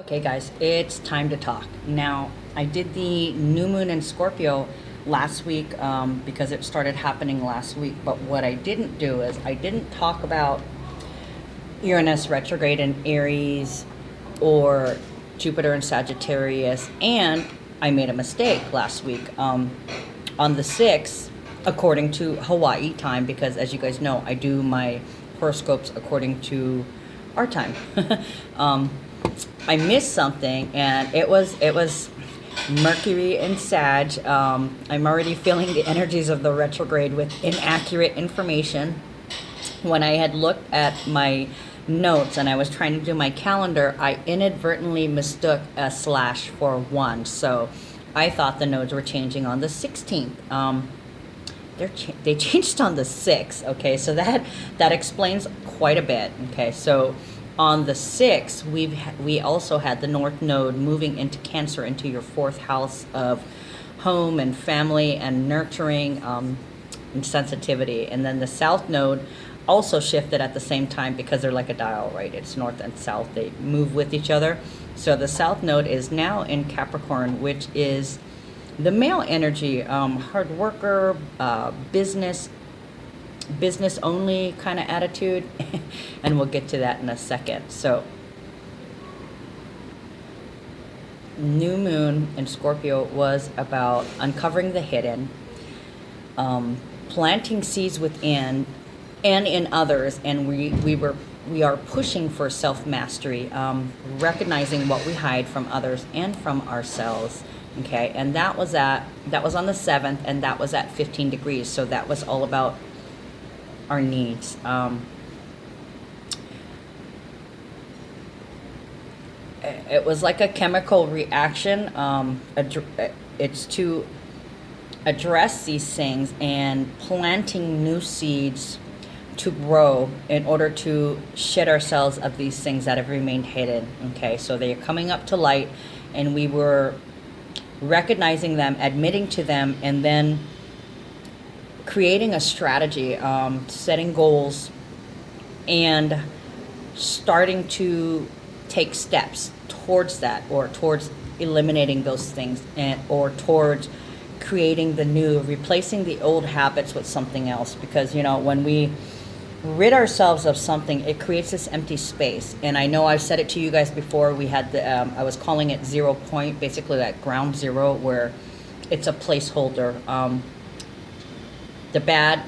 Okay, guys, it's time to talk. Now, I did the new moon in Scorpio last week because it started happening last week. But what I didn't do is I didn't talk about Uranus retrograde in Aries or Jupiter in Sagittarius. And I made a mistake last week on the 6th, according to Hawaii time, because as you guys know, I do my horoscopes according to our time. I missed something, and it was Mercury in Sag. I'm already feeling the energies of the retrograde with inaccurate information. When I had looked at my notes and I was trying to do my calendar, I inadvertently mistook a slash for one. So I thought the nodes were changing on the 16th. They changed on the 6th. Okay, so that explains quite a bit. Okay, so on the 6th, we also had the North Node moving into Cancer, into your 4th house of home and family and nurturing and sensitivity. And then the South Node also shifted at the same time because they're like a dial, right? It's North and South. They move with each other. So the South Node is now in Capricorn, which is the male energy, hard worker, business only kind of attitude. And we'll get to that in a second. So new moon in Scorpio was about uncovering the hidden, planting seeds within and in others, and we are pushing for self-mastery, recognizing what we hide from others and from ourselves. Okay, and that was on the 7th, and that was at 15 degrees. So that was all about our needs. It was like a chemical reaction. It's to address these things and planting new seeds to grow in order to shed ourselves of these things that have remained hidden. Okay, so they are coming up to light, and we were recognizing them, admitting to them, and then creating a strategy, setting goals, and starting to take steps towards that, or towards eliminating those things, or towards creating the new, replacing the old habits with something else. Because when we rid ourselves of something, it creates this empty space. And I know I've said it to you guys before. We had I was calling it 0 point, basically that ground zero, where it's a placeholder. The bad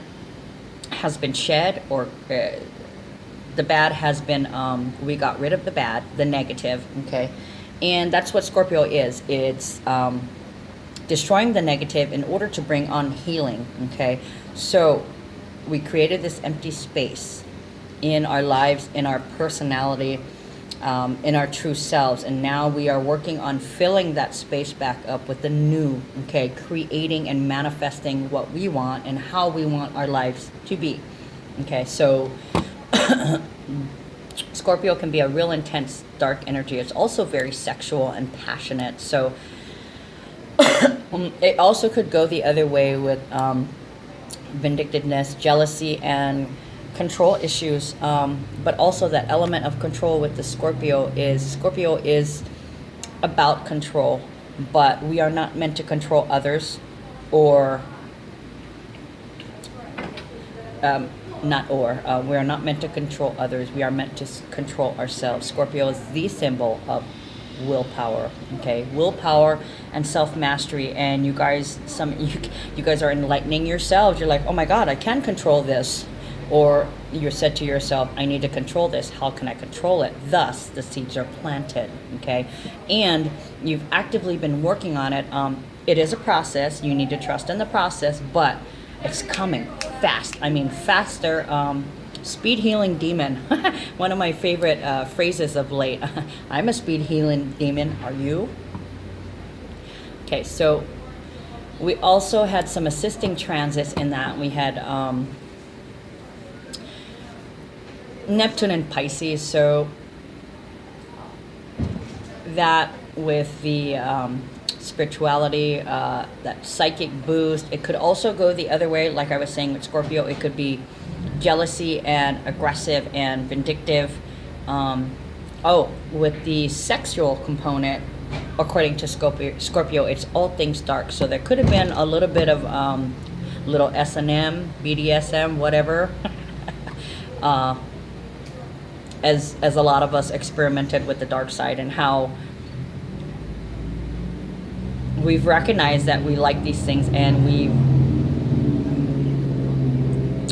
has been shed, or the bad has been, we got rid of the bad, the negative. Okay, and that's what Scorpio is. It's destroying the negative in order to bring on healing. Okay, so we created this empty space in our lives, in our personality, in our true selves, and now we are working on filling that space back up with the new. Okay, creating and manifesting what we want and how we want our lives to be. Okay, so Scorpio can be a real intense dark energy. It's also very sexual and passionate. So it also could go the other way with vindictiveness, jealousy, and control issues. But also that element of control with the Scorpio is about control, but we are not meant to control others, or we are not meant to control others. We are meant to control ourselves. Scorpio is the symbol of willpower. Okay, willpower and self-mastery. And you guys are enlightening yourselves. You're like, oh my god, I can control this. Or you said to yourself, I need to control this. How can I control it? Thus the seeds are planted. Okay, and you've actively been working on it. It is a process. You need to trust in the process, but it's coming fast. I mean, faster. Speed healing demon. One of my favorite phrases of late. I'm a speed healing demon. Are you? Okay, so we also had some assisting transits in that. We had Neptune and Pisces. So that with the spirituality, that psychic boost. It could also go the other way. Like I was saying with Scorpio, it could be jealousy and aggressive and vindictive, Oh, with the sexual component, according to Scorpio, it's all things dark. So there could have been a little bit of little S&M, BDSM, whatever, uh, as a lot of us experimented with the dark side, and how we've recognized that we like these things, and we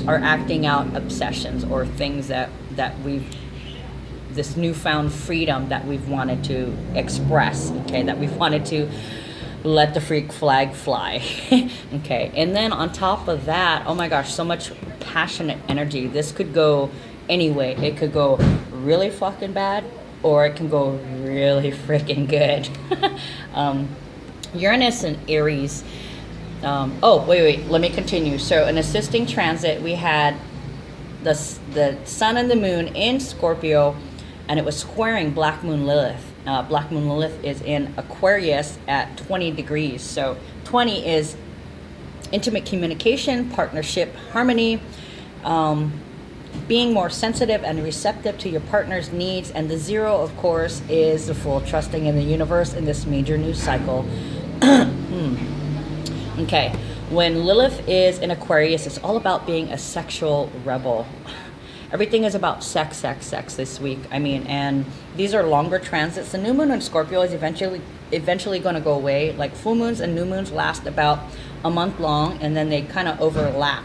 are acting out obsessions or things that we've, this newfound freedom that we've wanted to express, okay, that we've wanted to let the freak flag fly. Okay, and then on top of that, oh my gosh, so much passionate energy. This could go any way. It could go really fucking bad, or it can go really freaking good. Uranus and Aries. Oh, wait, let me continue. So an assisting transit, we had the sun and the moon in Scorpio, and it was squaring Black Moon Lilith. Black Moon Lilith is in Aquarius at 20 degrees. So 20 is intimate communication, partnership, harmony, being more sensitive and receptive to your partner's needs. And the 0, of course, is the full trusting in the universe in this major news cycle. Okay, when Lilith is in Aquarius, it's all about being a sexual rebel. Everything is about sex this week. I mean, and these are longer transits. The new moon in Scorpio is eventually going to go away. Like full moons and new moons last about a month long, and then they kind of overlap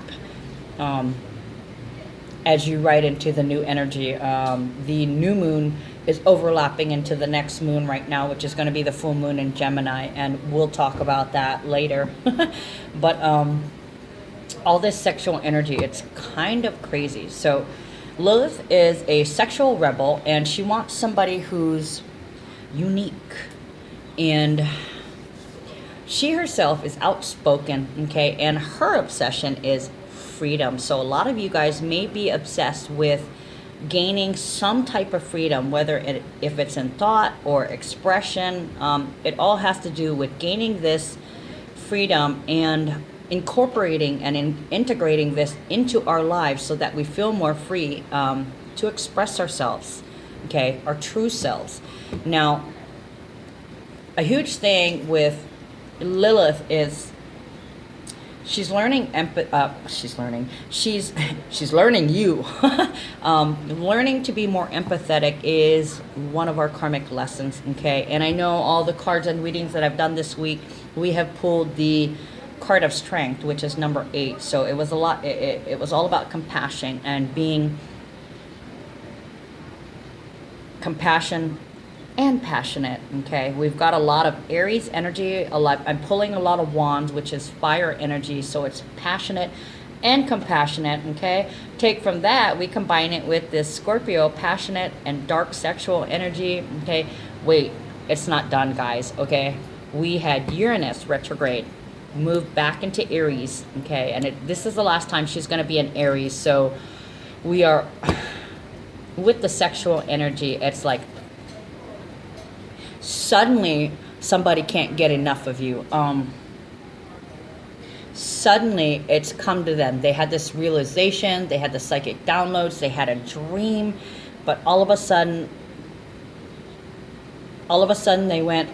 as you ride into the new energy. The new moon is overlapping into the next moon right now, which is going to be the full moon in Gemini, and we'll talk about that later. But all this sexual energy, it's kind of crazy. So Lilith is a sexual rebel, and she wants somebody who's unique, and she herself is outspoken, okay, and her obsession is freedom. So a lot of you guys may be obsessed with gaining some type of freedom, whether if it's in thought or expression. It all has to do with gaining this freedom and incorporating and integrating this into our lives so that we feel more free to express ourselves, okay, our true selves. Now, a huge thing with Lilith is she's learning she's learning you. Learning to be more empathetic is one of our karmic lessons, okay? And I know all the cards and readings that I've done this week, we have pulled the card of strength, which is number 8. So it was a lot, it was all about compassion and being compassion and passionate, okay? We've got a lot of Aries energy, I'm pulling a lot of wands, which is fire energy, so it's passionate and compassionate, okay? Take from that, we combine it with this Scorpio, passionate and dark sexual energy, okay? Wait, it's not done, guys, okay? We had Uranus retrograde, moved back into Aries, okay? And this is the last time she's gonna be in Aries, so we are, with the sexual energy, it's like, suddenly somebody can't get enough of you. Suddenly it's come to them. They had this realization, they had the psychic downloads, they had a dream, but all of a sudden they went,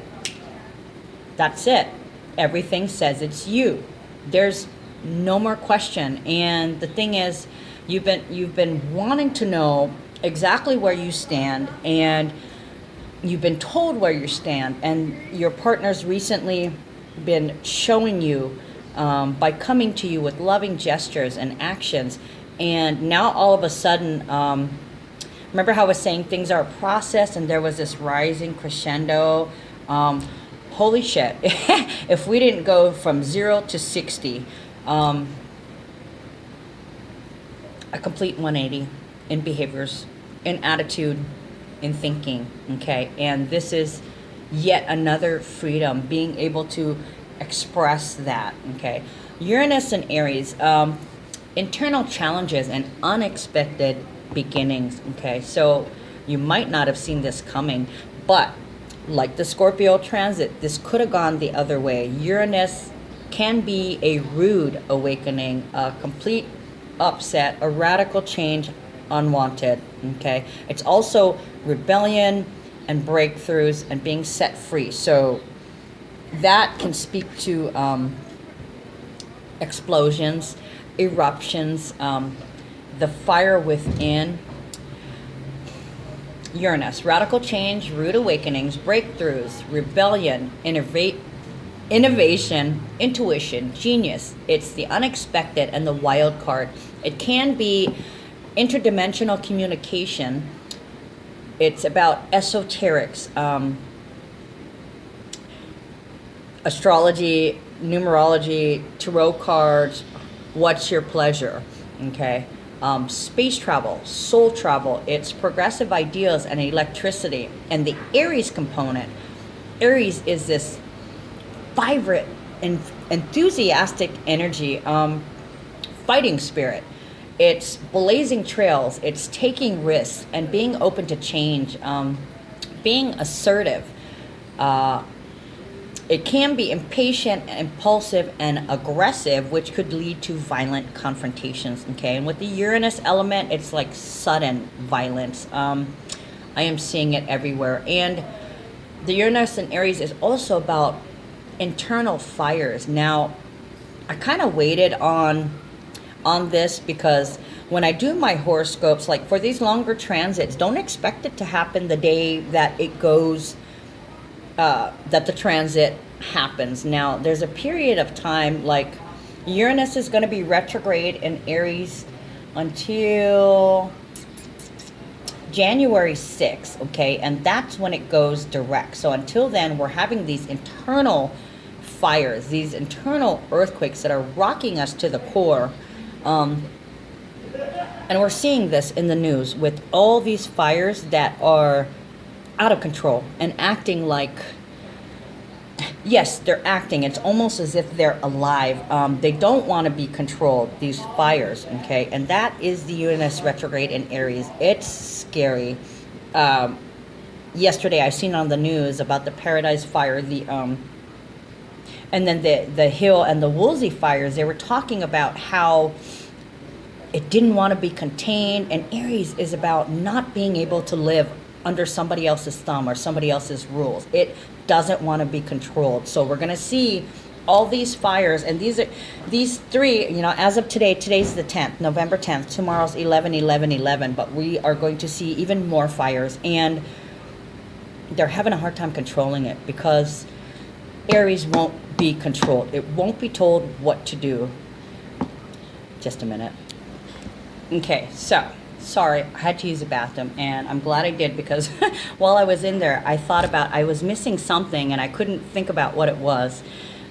that's it. Everything says it's you. There's no more question. And the thing is, you've been wanting to know exactly where you stand, and you've been told where you stand, and your partner's recently been showing you by coming to you with loving gestures and actions. And now all of a sudden, remember how I was saying things are a process, and there was this rising crescendo. Holy shit. If we didn't go from 0 to 60, a complete 180 in behaviors, in attitude, in thinking, okay? And this is yet another freedom, being able to express that, okay? Uranus and Aries, internal challenges and unexpected beginnings, okay? So you might not have seen this coming, but like the Scorpio transit, this could have gone the other way. Uranus can be a rude awakening, a complete upset, a radical change unwanted, okay? It's also rebellion and breakthroughs and being set free. So that can speak to explosions, eruptions, the fire within. Uranus, radical change, rude awakenings, breakthroughs, rebellion, innovation, intuition, genius. It's the unexpected and the wild card. It can be interdimensional communication. It's about esoterics, astrology, numerology, tarot cards. What's your pleasure? Okay. Space travel, soul travel. It's progressive ideas and electricity. And the Aries component. Aries is this vibrant and enthusiastic energy, fighting spirit. It's blazing trails. It's taking risks and being open to change, being assertive. It can be impatient, impulsive, and aggressive, which could lead to violent confrontations, okay? And with the Uranus element, it's like sudden violence. I am seeing it everywhere. And the Uranus in Aries is also about internal fires. Now, I kind of waited on this because when I do my horoscopes, like for these longer transits, don't expect it to happen the day that it goes, that the transit happens. Now, there's a period of time, like Uranus is going to be retrograde in Aries until January 6th, okay? And that's when it goes direct. So until then, we're having these internal fires, these internal earthquakes that are rocking us to the core. And we're seeing this in the news with all these fires that are out of control and acting like, yes, they're acting. It's almost as if they're alive. They don't want to be controlled, these fires, okay? And that is the Uranus retrograde in Aries. It's scary. Yesterday, I seen on the news about the Paradise Fire, and then the Hill and the Woolsey fires. They were talking about how it didn't want to be contained, and Aries is about not being able to live under somebody else's thumb or somebody else's rules. It doesn't want to be controlled. So we're going to see all these fires, and these three, as of today, today's the 10th, November 10th, tomorrow's 11/11/11, but we are going to see even more fires, and they're having a hard time controlling it because Aries won't be controlled. It won't be told what to do. Just a minute. Okay, so sorry, I had to use the bathroom, and I'm glad I did because while I was in there, I thought about, I was missing something and I couldn't think about what it was.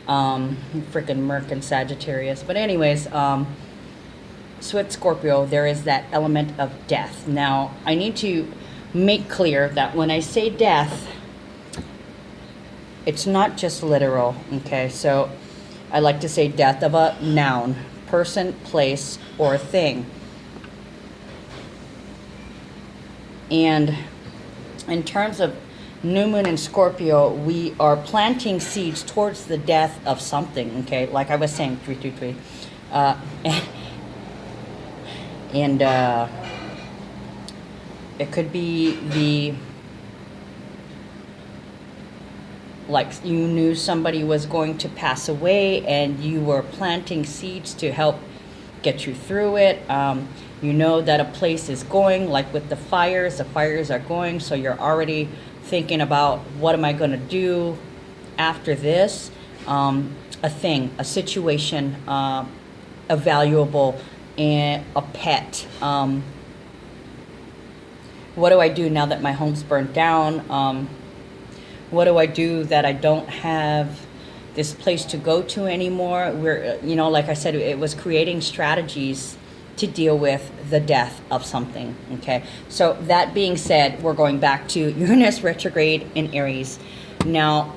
Freaking Merc and Sagittarius. But anyways, so at Scorpio, there is that element of death. Now, I need to make clear that when I say death, it's not just literal, okay? So I like to say death of a noun, person, place, or thing. And in terms of new moon in Scorpio, we are planting seeds towards the death of something, okay? Like I was saying, 333. And it could be like you knew somebody was going to pass away and you were planting seeds to help get you through it. You know that a place is going, like with the fires are going, so you're already thinking about what am I going to do after this. A thing, a situation, a valuable, and a pet. What do I do now that my home's burnt down? What do I do that I don't have this place to go to anymore? We're, like I said, it was creating strategies to deal with the death of something, okay? So that being said, we're going back to Uranus retrograde in Aries. Now,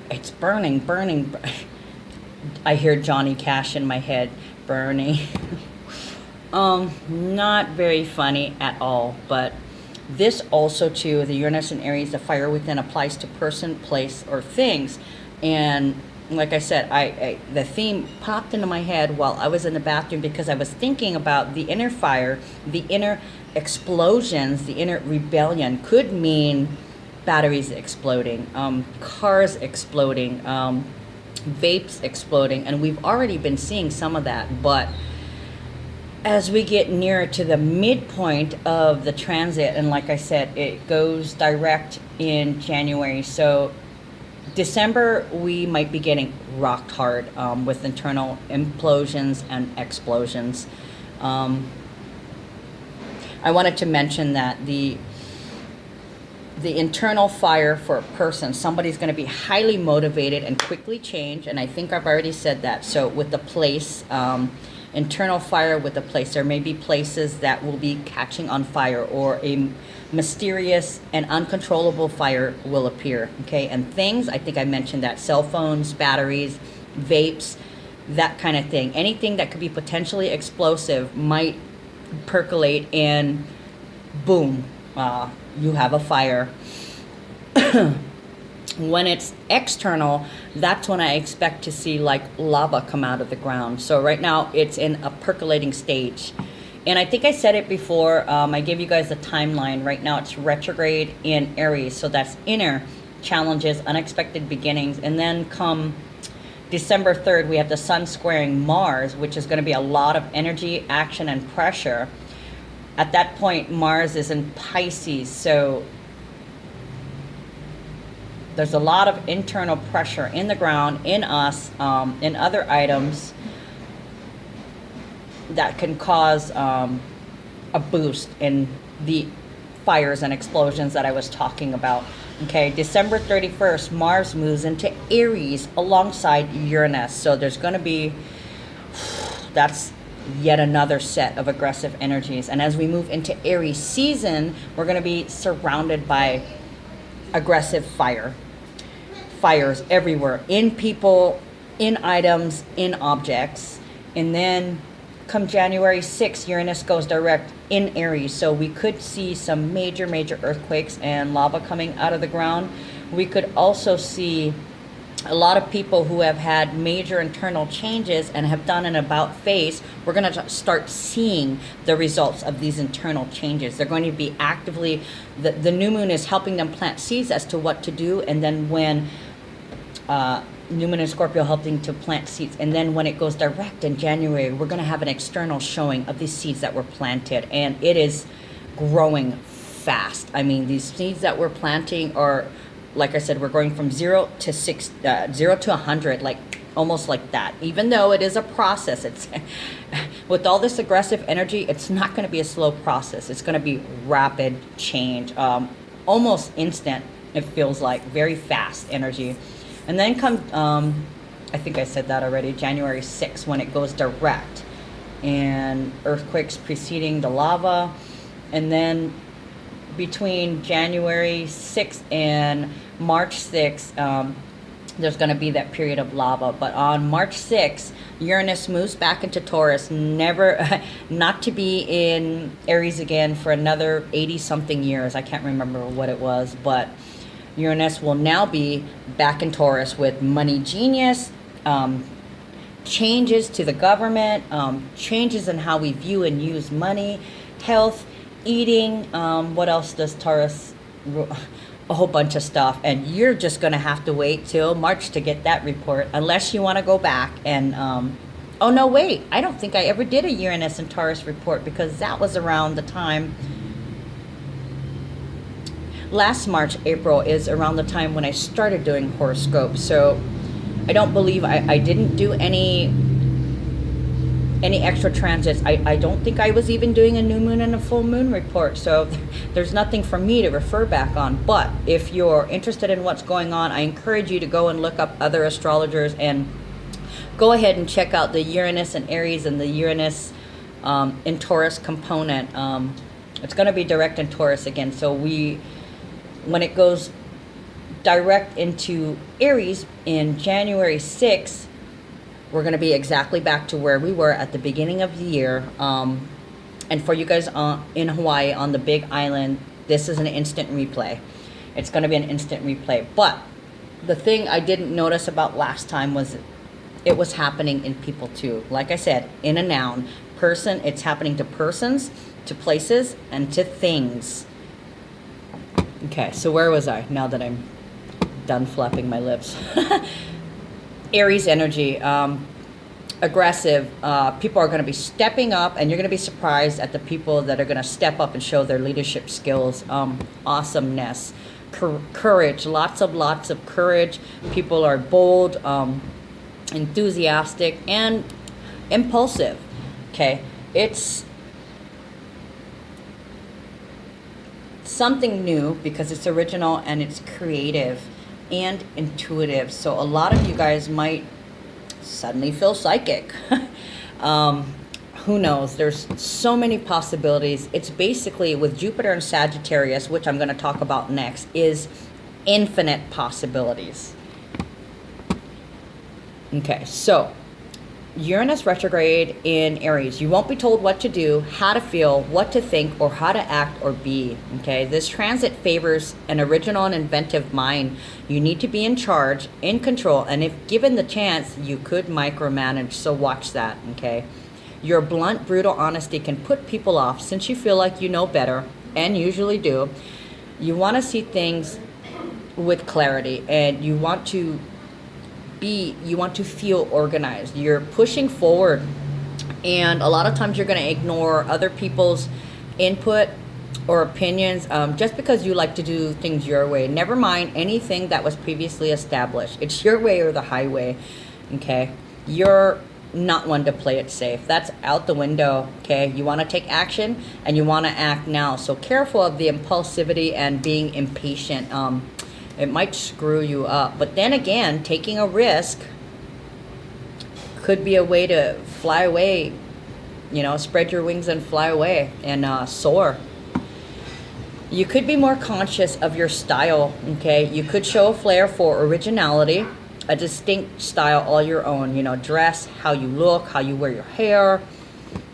it's burning. I hear Johnny Cash in my head, burning. Not very funny at all, but this also too, the Uranus and Aries, the fire within applies to person, place, or things. And like I said, the theme popped into my head while I was in the bathroom because I was thinking about the inner fire, the inner explosions, the inner rebellion could mean batteries exploding, cars exploding, vapes exploding, and we've already been seeing some of that. But as we get nearer to the midpoint of the transit, and like I said, it goes direct in January, so December we might be getting rocked hard with internal implosions and explosions. I wanted to mention that the internal fire for a person, somebody's going to be highly motivated and quickly change, and I think I've already said that. So with the place, internal fire with the place, there may be places that will be catching on fire, or a mysterious and uncontrollable fire will appear. Okay, and things, I think I mentioned that, cell phones, batteries, vapes, that kind of thing. Anything that could be potentially explosive might percolate, and boom, you have a fire. When it's external, that's when I expect to see like lava come out of the ground. So right now it's in a percolating stage. And I think I said it before, I gave you guys a timeline. Right now it's retrograde in Aries, so that's inner challenges, unexpected beginnings. And then come December 3rd, we have the sun squaring Mars, which is going to be a lot of energy, action, and pressure. At that point, Mars is in Pisces, so there's a lot of internal pressure in the ground, in us, in other items that can cause a boost in the fires and explosions that I was talking about. Okay, December 31st, Mars moves into Aries alongside Uranus. So there's going to be, that's yet another set of aggressive energies. And as we move into Aries season, we're going to be surrounded by aggressive fires everywhere, in people, in items, in objects. And then come January 6th, Uranus goes direct in Aries, so we could see some major earthquakes and lava coming out of the ground. We could also see a lot of people who have had major internal changes and have done an about face. We're going to start seeing the results of these internal changes. They're going to be actively, the new moon is helping them plant seeds as to what to do, and then when new moon in Scorpio helping to plant seeds, and then when it goes direct in January, we're going to have an external showing of these seeds that were planted, and it is growing fast. I mean, these seeds that we're planting are, like I said, we're going from 0 to 100, like almost like that. Even though it is a process, it's with all this aggressive energy, it's not going to be a slow process. It's going to be rapid change, almost instant. It feels like very fast energy. And then come, I think I said that already, January 6th, when it goes direct, and earthquakes preceding the lava. And then between January 6th and March 6th, there's going to be that period of lava. But on March 6th, Uranus moves back into Taurus, never, not to be in Aries again for another 80-something years. I can't remember what it was, but Uranus will now be back in Taurus with money genius, changes to the government, changes in how we view and use money, health, eating. What else does Taurus? A whole bunch of stuff. And you're just going to have to wait till March to get that report, unless you want to go back and, oh no, wait, I don't think I ever did a Uranus and Taurus report, because that was around the time. Last March, April is around the time when I started doing horoscopes. So I don't believe I didn't do any extra transits. I don't think I was even doing a new moon and a full moon report. So there's nothing for me to refer back on. But if you're interested in what's going on, I encourage you to go and look up other astrologers and go ahead and check out the Uranus and Aries and the Uranus in Taurus component. It's going to be direct in Taurus again. So when it goes direct into Aries in January 6th, we're going to be exactly back to where we were at the beginning of the year. And for you guys in Hawaii on the Big Island, this is an instant replay. It's going to be an instant replay. But the thing I didn't notice about last time was it was happening in people too. Like I said, in a noun, person, it's happening to persons, to places, and to things. Okay, so where was I now that I'm done flapping my lips? Aries energy, aggressive. People are going to be stepping up, and you're going to be surprised at the people that are going to step up and show their leadership skills. Awesomeness, courage, lots of courage. People are bold, enthusiastic, and impulsive. Okay, it's something new because it's original and it's creative and intuitive. So a lot of you guys might suddenly feel psychic. Who knows? There's so many possibilities. It's basically with Jupiter and Sagittarius, which I'm going to talk about next, is infinite possibilities. Okay, so Uranus retrograde in Aries. You won't be told what to do, how to feel, what to think, or how to act or be. Okay, this transit favors an original and inventive mind. You need to be in charge, in control, and if given the chance, you could micromanage. So watch that. Okay, your blunt, brutal honesty can put people off since you feel like you know better, and usually do. You want to see things with clarity, and you want to feel organized. You're pushing forward, and a lot of times you're going to ignore other people's input or opinions just because you like to do things your way. Never mind anything that was previously established. It's your way or the highway. Okay, you're not one to play it safe. That's out the window. Okay, you want to take action and you want to act now. So careful of the impulsivity and being impatient. It might screw you up. But then again, taking a risk could be a way to fly away. You know, spread your wings and fly away and soar. You could be more conscious of your style, okay? You could show a flair for originality, a distinct style all your own. You know, dress, how you look, how you wear your hair,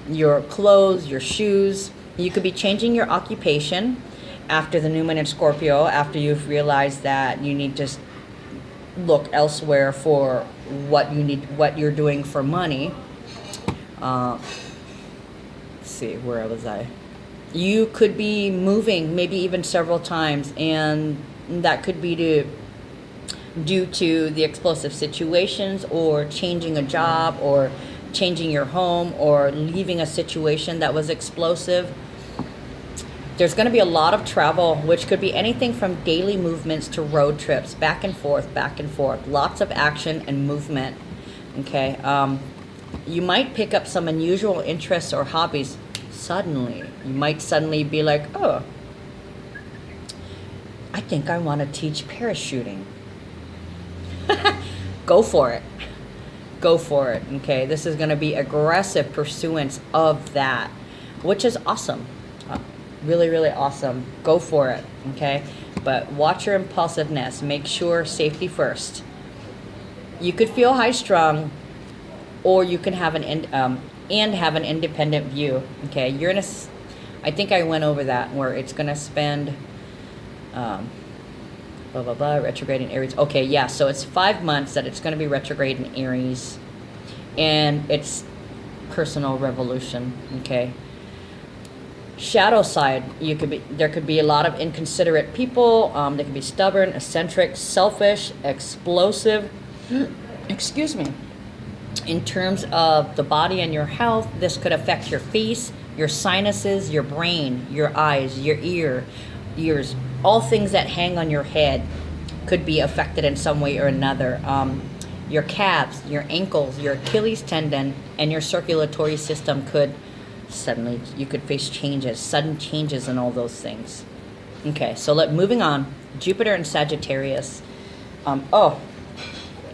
your clothes, your shoes. You could be changing your occupation after the new moon in Scorpio, after you've realized that you need to look elsewhere for what you're doing for money. Let's see, where was I? You could be moving maybe even several times, and that could be due to the explosive situations, or changing a job, or changing your home, or leaving a situation that was explosive. There's going to be a lot of travel, which could be anything from daily movements to road trips, back and forth, lots of action and movement. Okay, you might pick up some unusual interests or hobbies suddenly. You might suddenly be like, oh, I think I want to teach parachuting. Go for it. Go for it. Okay, this is going to be aggressive pursuance of that, which is awesome. Really, really awesome. Go for it. Okay, but watch your impulsiveness. Make sure safety first. You could feel high strung, or you can have an independent view. Okay, Uranus, I think I went over that, where it's gonna spend retrograde in Aries. Okay, yeah, so it's 5 months that it's gonna be retrograde in Aries, and it's personal revolution. Okay, shadow side, there could be a lot of inconsiderate people. They could be stubborn, eccentric, selfish, explosive. Excuse me. In terms of the body and your health, this could affect your face, your sinuses, your brain, your eyes, your ears. All things that hang on your head could be affected in some way or another. Your calves, your ankles, your Achilles tendon, and your circulatory system could suddenly, you could face sudden changes in all those things. Okay, so moving on. Jupiter and Sagittarius.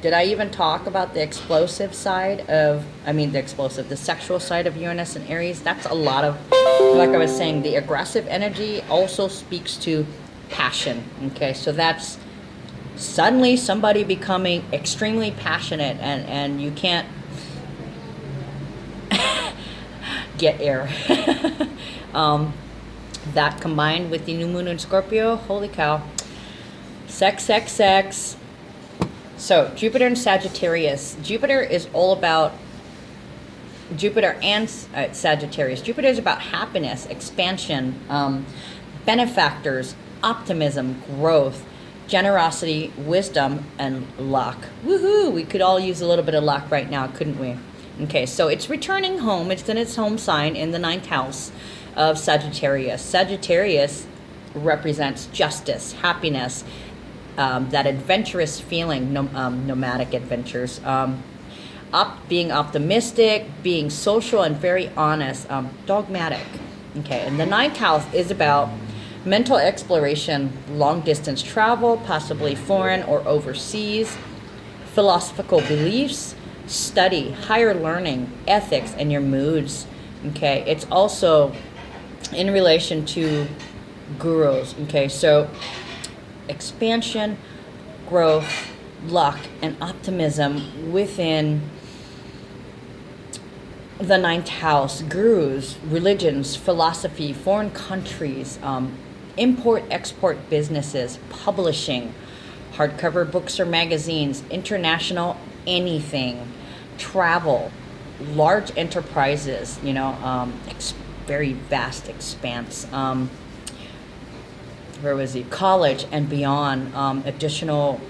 Did I even talk about the explosive side the sexual side of Uranus and Aries? That's a lot of, like I was saying, the aggressive energy also speaks to passion. Okay, so that's suddenly somebody becoming extremely passionate, and you can't get air. That combined with the new moon in Scorpio, holy cow. Sex. So Jupiter and Sagittarius. Jupiter is all about Jupiter and Sagittarius. Jupiter is about happiness, expansion, benefactors, optimism, growth, generosity, wisdom, and luck. Woohoo! We could all use a little bit of luck right now, couldn't we? Okay, so it's returning home. It's in its home sign in the ninth house of Sagittarius. Sagittarius represents justice, happiness, that adventurous feeling, nomadic adventures, being optimistic, being social and very honest, dogmatic. Okay, and the ninth house is about mental exploration, long distance travel, possibly foreign or overseas, philosophical beliefs, study, higher learning, ethics, and your moods. Okay, it's also in relation to gurus. Okay, so expansion, growth, luck, and optimism within the ninth house. Gurus, religions, philosophy, foreign countries, import-export businesses, publishing, hardcover books or magazines, international anything, travel, large enterprises, very vast expanse. Where was he? College and beyond, additional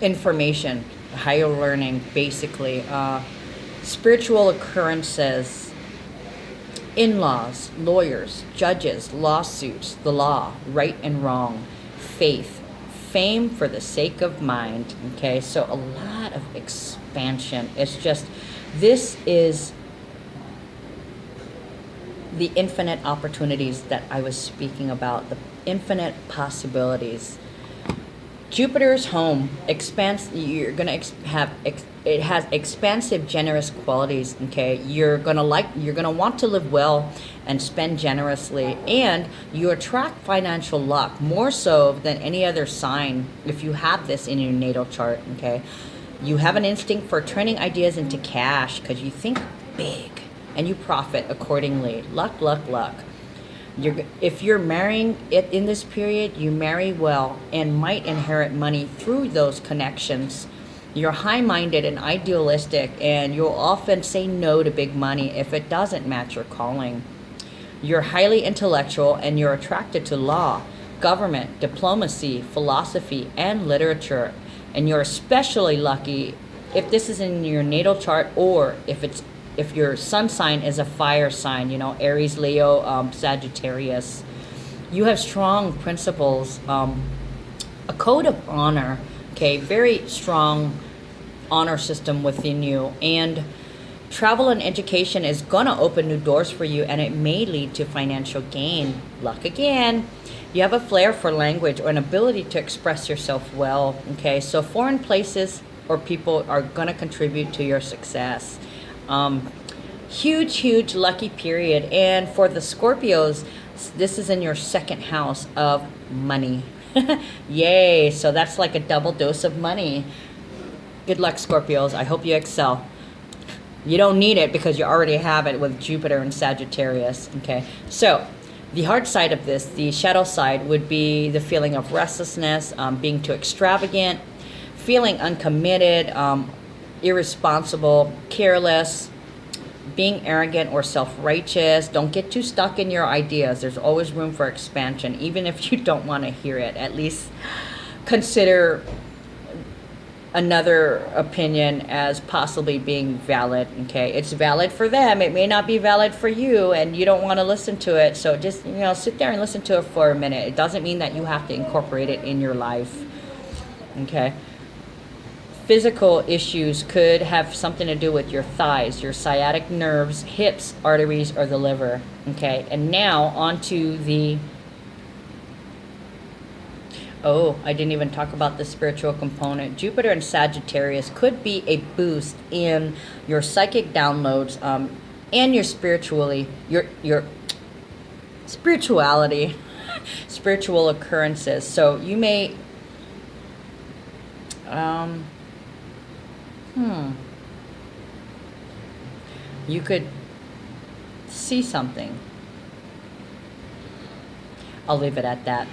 information, higher learning, basically, spiritual occurrences, in-laws, lawyers, judges, lawsuits, the law, right and wrong, faith, fame for the sake of mind. Okay, so a lot of expansion. It's just, this is the infinite opportunities that I was speaking about, the infinite possibilities. Jupiter's home you're gonna it has expansive, generous qualities. Okay, you're gonna want to live well and spend generously, and you attract financial luck more so than any other sign if you have this in your natal chart. Okay, you have an instinct for turning ideas into cash because you think big and you profit accordingly. Luck, luck, luck. If you're marrying it in this period, you marry well and might inherit money through those connections. You're high-minded and idealistic, and you'll often say no to big money if it doesn't match your calling. You're highly intellectual, and you're attracted to law, government, diplomacy, philosophy, and literature. And you're especially lucky if this is in your natal chart, or if your sun sign is a fire sign, Aries, Leo, Sagittarius. You have strong principles, a code of honor, okay, very strong honor system within you. And travel and education is going to open new doors for you, and it may lead to financial gain. Luck again. You have a flair for language or an ability to express yourself well, okay? So foreign places or people are going to contribute to your success. Huge lucky period. And for the Scorpios, this is in your second house of money. Yay, so that's like a double dose of money. Good luck, Scorpios. I hope you excel. You don't need it because you already have it with Jupiter and Sagittarius. Okay, so the hard side of this, the shadow side, would be the feeling of restlessness, being too extravagant, feeling uncommitted, irresponsible, careless, being arrogant or self-righteous. Don't get too stuck in your ideas. There's always room for expansion, even if you don't want to hear it. At least consider another opinion as possibly being valid. Okay, it's valid for them, it may not be valid for you, and you don't want to listen to it. So just sit there and listen to it for a minute. It doesn't mean that you have to incorporate it in your life. Okay, physical issues could have something to do with your thighs, your sciatic nerves, hips, arteries, or the liver. Okay, and now on to the I didn't even talk about the spiritual component. Jupiter and Sagittarius could be a boost in your psychic downloads, and your spirituality, spiritual occurrences. So you may, you could see something. I'll leave it at that.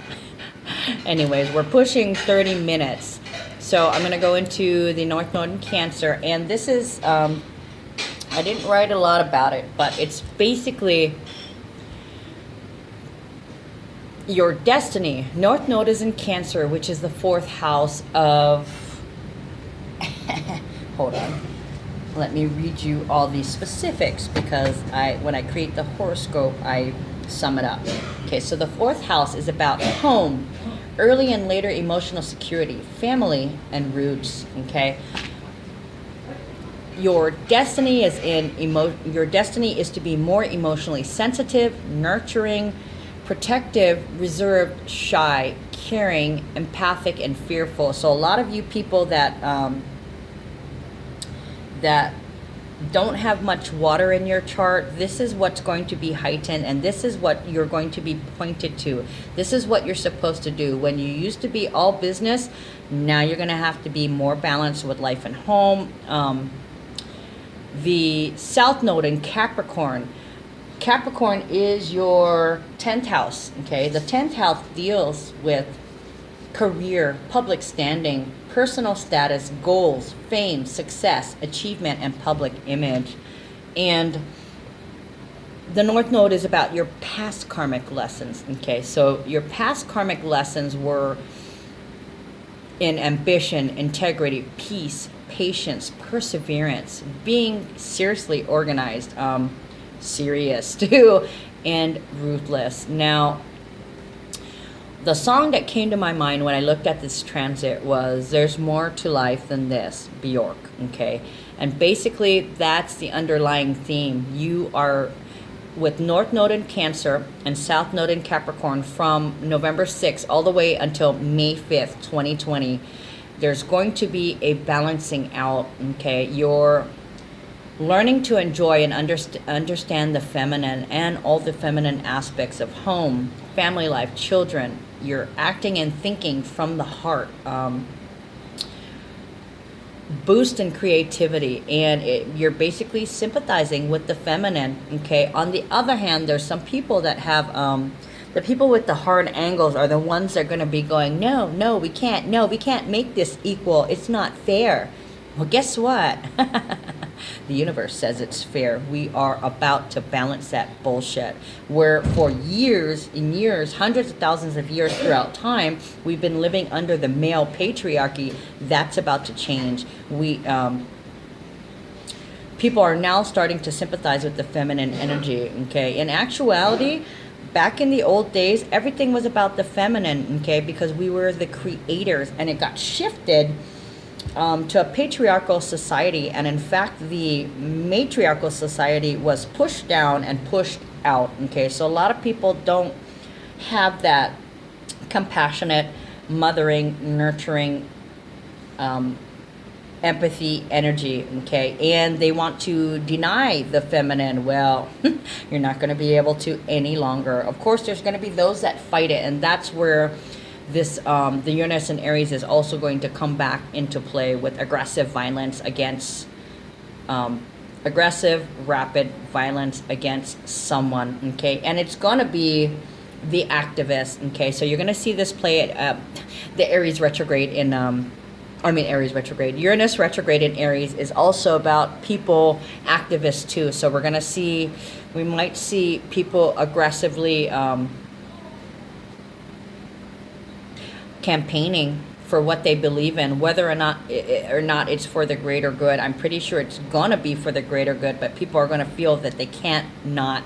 Anyways, we're pushing 30 minutes. So I'm going to go into the North Node in Cancer. And this is, I didn't write a lot about it, but it's basically your destiny. North Node is in Cancer, which is the 4th house of... Hold on. Let me read you all these specifics, because when I create the horoscope, I sum it up. Okay, so the 4th house is about home, early and later emotional security, family, and roots. Okay, your destiny is your destiny is to be more emotionally sensitive, nurturing, protective, reserved, shy, caring, empathic, and fearful. So a lot of you people that that don't have much water in your chart, this is what's going to be heightened, and this is what you're going to be pointed to. This is what you're supposed to do. When you used to be all business, now you're going to have to be more balanced with life and home. The South Node in Capricorn. Capricorn is your 10th house, okay? The 10th house deals with career, public standing, personal status, goals, fame, success, achievement, and public image. And the North Node is about your past karmic lessons, okay? So your past karmic lessons were in ambition, integrity, peace, patience, perseverance, being seriously organized, serious too, and ruthless. Now, the song that came to my mind when I looked at this transit was "There's More to Life Than This," Bjork, okay? And basically, that's the underlying theme. You are with North Node in Cancer and South Node in Capricorn from November 6th all the way until May 5th, 2020. There's going to be a balancing out, okay? You're learning to enjoy and understand the feminine and all the feminine aspects of home, family life, children. You're acting and thinking from the heart. Boost in creativity, and you're basically sympathizing with the feminine, okay? On the other hand, there's some people that have, the people with the hard angles are the ones that are going to be going, no, we can't make this equal. It's not fair. Well, guess what? The universe says it's fair. We are about to balance that bullshit. Where for years and years, hundreds of thousands of years throughout time, we've been living under the male patriarchy. That's about to change. People are now starting to sympathize with the feminine energy, okay? In actuality, back in the old days, everything was about the feminine, okay? Because we were the creators, and it got shifted to a patriarchal society, and in fact the matriarchal society was pushed down and pushed out, okay? So a lot of people don't have that compassionate, mothering, nurturing, empathy energy, okay? And they want to deny the feminine. Well, you're not going to be able to any longer. Of course, there's going to be those that fight it, and that's where this the Uranus and Aries is also going to come back into play with aggressive violence against rapid violence against someone, okay? And it's going to be the activist, okay? So you're going to see this play at the Aries retrograde in Aries retrograde. Uranus retrograde in Aries is also about people, activists too. So we might see people aggressively campaigning for what they believe in, whether or not it's for the greater good. I'm pretty sure it's gonna be for the greater good, but people are gonna feel that they can't not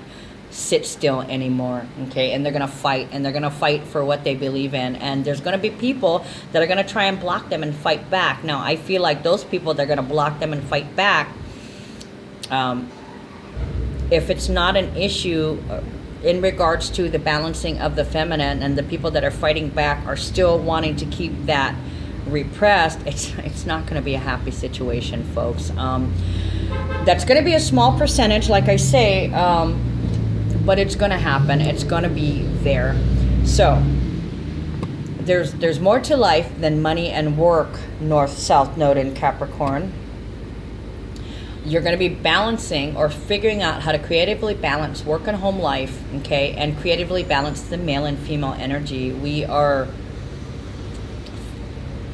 sit still anymore, okay? And they're gonna fight for what they believe in, and there's gonna be people that are gonna try and block them and fight back. Now, I feel like those people that are gonna block them and fight back, if it's not an issue in regards to the balancing of the feminine, and the people that are fighting back are still wanting to keep that repressed, it's not going to be a happy situation, folks. That's going to be a small percentage, like I say, but it's going to happen. It's going to be there. So there's more to life than money and work. North-South Node in Capricorn. You're going to be balancing or figuring out how to creatively balance work and home life, okay, and creatively balance the male and female energy. We are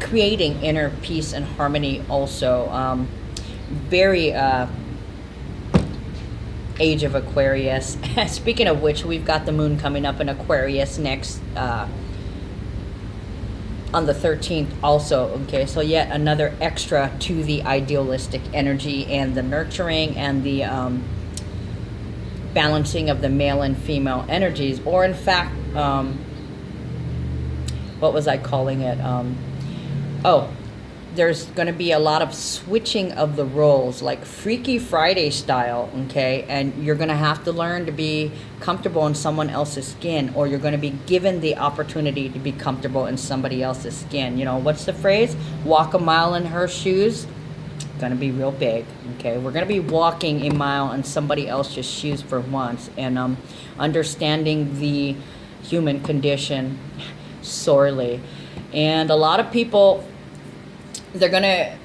creating inner peace and harmony also. Very age of Aquarius. Speaking of which, we've got the moon coming up in Aquarius next on the 13th also. Okay, so yet another extra to the idealistic energy and the nurturing and the balancing of the male and female energies. Or in fact, what was I calling it? Oh, there's going to be a lot of switching of the roles, like Freaky Friday style, okay? And you're going to have to learn to be comfortable in someone else's skin, or you're going to be given the opportunity to be comfortable in somebody else's skin. You know, what's the phrase? Walk a mile in her shoes. Going to be real big, okay? We're going to be walking a mile in somebody else's shoes for once, and understanding the human condition sorely. And a lot of people, they're gonna,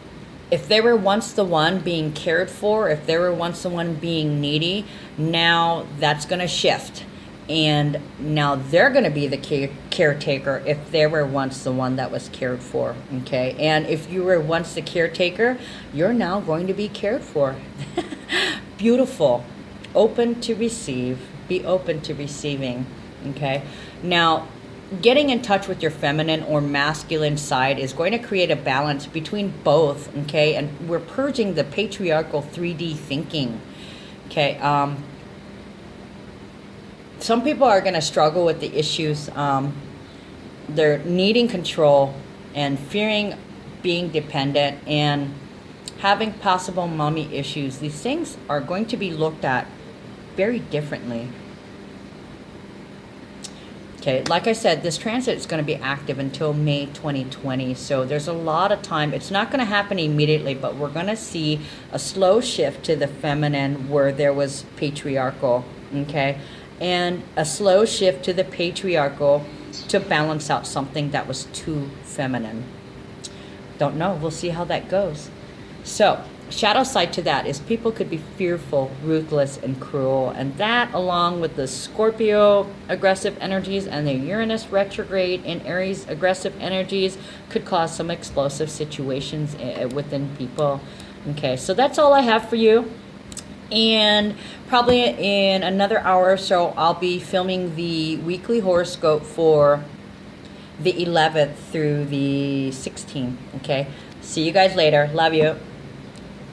if they were once the one being cared for, if they were once the one being needy, now that's gonna shift, and now they're gonna be the caretaker if they were once the one that was cared for. Okay, and if you were once the caretaker, you're now going to be cared for. Beautiful. Open to receive. Be open to receiving. Okay, now getting in touch with your feminine or masculine side is going to create a balance between both, okay? And we're purging the patriarchal 3D thinking, okay? Some people are going to struggle with the issues. They're needing control and fearing being dependent and having possible mommy issues. These things are going to be looked at very differently. Okay, like I said, this transit is going to be active until May 2020, so there's a lot of time. It's not going to happen immediately, but we're going to see a slow shift to the feminine where there was patriarchal, okay? And a slow shift to the patriarchal to balance out something that was too feminine. Don't know. We'll see how that goes. So, shadow side to that is people could be fearful, ruthless, and cruel. And that, along with the Scorpio aggressive energies and the Uranus retrograde in Aries aggressive energies, could cause some explosive situations within people. Okay, so that's all I have for you. And probably in another hour or so, I'll be filming the weekly horoscope for the 11th through the 16th. Okay, see you guys later. Love you.